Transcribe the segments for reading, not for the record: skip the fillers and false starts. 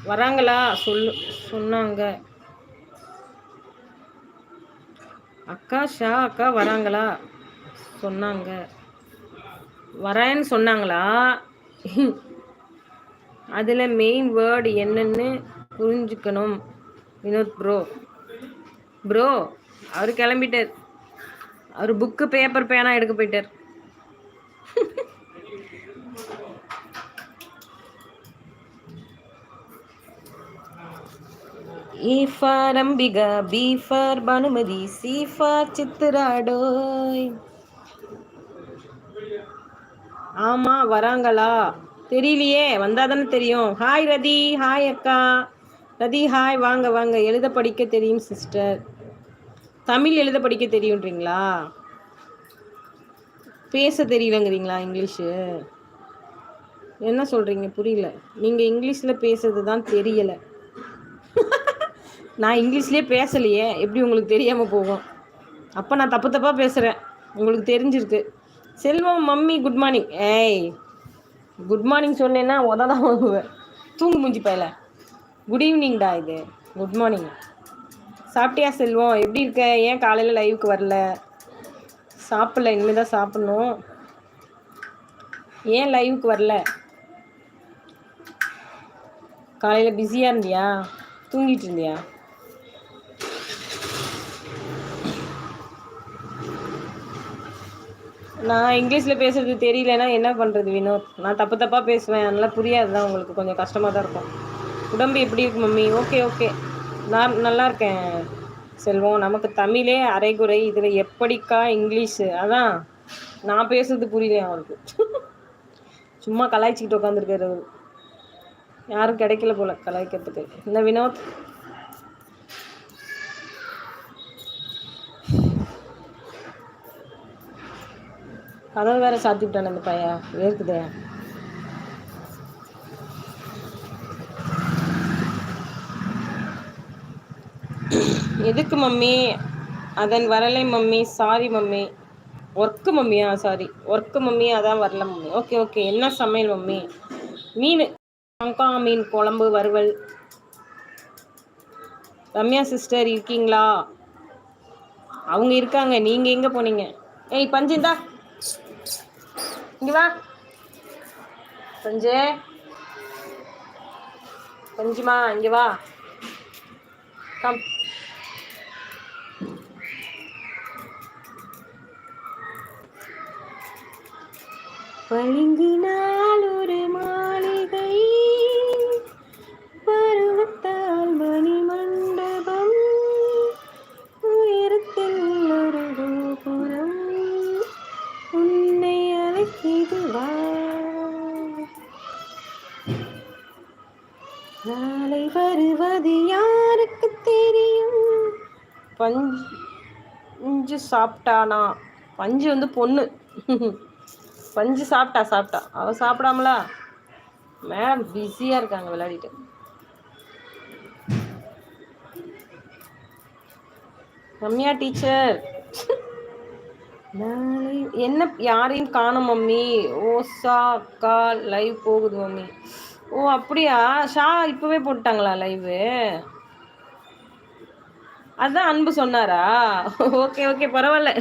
வராங்களா? சொன்னாங்க. அக்கா ஷா அக்கா வராங்களா? சொன்னாங்க. வரேன்னு சொன்னாங்களா? அதில் மெயின் வேர்டு என்னன்னு புரிஞ்சுக்கணும். வினோத் ப்ரோ அவர் கிளம்பிட்டார். அவர் புக்கு பேப்பர் பேனா எடுக்க போயிட்டார். E for Ambika, B for Banumadi, C for Chitradoy. ஆமா வராங்களா? தெரியலையே, வந்தாதானே தெரியும். ஹாய் ரதி, ஹாய் அக்கா. ரதி ஹாய், வாங்க வாங்க. எழுத படிக்க தெரியும் சிஸ்டர். தமிழ் எழுத படிக்க தெரியுன்றீங்களா? பேச தெரியலங்கிறீங்களா? இங்கிலீஷு என்ன சொல்கிறீங்க? புரியல. நீங்கள் இங்கிலீஷில் பேசுறது தான் தெரியலை. நான் இங்கிலீஷ்லேயே பேசலையே, எப்படி உங்களுக்கு தெரியாமல் போகும்? அப்போ நான் தப்பு தப்பாக பேசுகிறேன், உங்களுக்கு தெரிஞ்சிருக்கு. செல்வம் மம்மி குட் மார்னிங். ஏய் குட் மார்னிங் சொன்னேன்னா உததான் வாங்குவேன். தூங்கு மூஞ்சி பையல. குட் ஈவினிங்டா இது, குட் மார்னிங். சாப்பிட்டியா செல்வம்? எப்படி இருக்க? ஏன் காலையில் லைவுக்கு வரல? சாப்பிடல, இனிமேல் தான் சாப்பிட்ணும். ஏன் லைவுக்கு வரல? காலையில் பிஸியாக இருந்தியா? தூங்கிட்டு இருந்தியா? நான் இங்கிலீஷில் பேசுறது தெரியலன்னா என்ன பண்ணுறது வினோத்? நான் தப்பு தப்பாக பேசுவேன், அதனால் புரியாது தான் உங்களுக்கு, கொஞ்சம் கஷ்டமாக தான் இருக்கும். உடம்பு எப்படி இருக்கு மம்மி? ஓகே ஓகே, நான் நல்லா இருக்கேன் செல்வம். நமக்கு தமிழே அரைகுறை, இதில் எப்படிக்கா இங்கிலீஷு? அதான் நான் பேசுறது புரியலையா அவருக்கு? சும்மா கலாய்ச்சிக்கிட்டு உட்காந்துருக்காரு அவர். யாரும் கிடைக்கல போல கலாய்க்கிறதுக்கு. இல்லை வினோத், கதவு வேற சாத்தி விட்டான அந்த பையா, வேர்க்குதே. எதுக்கு மம்மி? அதன் வரலை மம்மி, சாரி மம்மி. ஒர்க்கு மம்மியா? சாரி ஒர்க்கு மம்மி, அதான் வரல மம்மி. Okay okay. என்ன சமையல் மம்மி? மீன், அங்கா மீன் குழம்பு, வறுவல். ரம்யா சிஸ்டர் இருக்கீங்களா? அவங்க இருக்காங்க, நீங்கள் எங்கே போனீங்க? ஏய் பஞ்சிந்தா, இங்கே வா பஞ்சு. பஞ்சுமா இங்கே வா, கம். பளிங்கினால் ஒரு மாளிகை, பருவத்தால் மணி மண்டபம், உயரத்தில் ஒரு கோபுரம், உன்னை அழைக்கிது வா. நாளை வருவது யாருக்கு தெரியும்? பஞ்சு சாப்பிட்டானா? பஞ்சு வந்து பொண்ணு. பஞ்சு சாப்பிட்டா. அவ சாப்பிடாமலா? மேடம் பிஸியாக இருக்காங்க விளையாடிட்டு. ரம்யா டீச்சர் என்ன யாரையும் காணும் மம்மி? ஓசா அக்கா லைவ் போகுது மம்மி. ஓ அப்படியா? ஷா இப்போவே போட்டாங்களா லைவு? அதுதான் அன்பு சொன்னாரா? ஓகே ஓகே, பரவாயில்ல.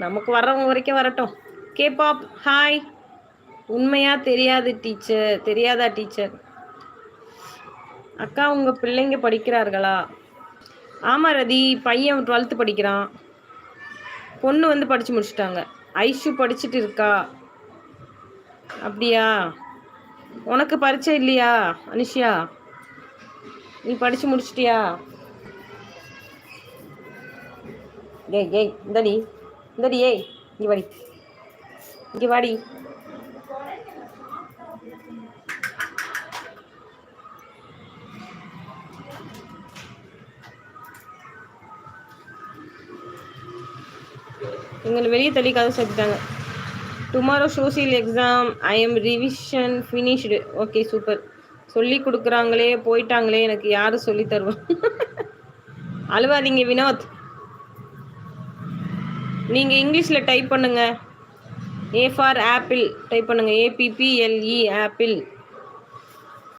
நமக்கு வர்றவங்க வரைக்கும் வரட்டும். Kebab hi. உண்மையா தெரியாது டீச்சர். தெரியாதா டீச்சர்? அக்கா உங்கள் பிள்ளைங்க படிக்கிறார்களா? ஆமாம் ரதி, பையன் 12th படிக்கிறான். பொண்ணு வந்து படித்து முடிச்சிட்டாங்க. ஐஷு படிச்சுட்டு இருக்கா. அப்படியா? உனக்கு பரீட்சை இல்லையா அனுஷியா? நீ படித்து முடிச்சிட்டியா? ஏய் இந்தடி ஏய் இங்கே வாடி. எங்களை வெளியே தள்ளி கதை சேர்த்துட்டாங்க. Tomorrow social exam, I am revision finished. Okay super. சொல்லி கொடுக்குறாங்களே, போயிட்டாங்களே, எனக்கு யார் சொல்லி தருவோம்? அழுவாதீங்க வினோத். நீங்கள் இங்கிலீஷில் டைப் பண்ணுங்க. ஏ ஃபார் ஆப்பிள் டைப் பண்ணுங்க. APPLE apple.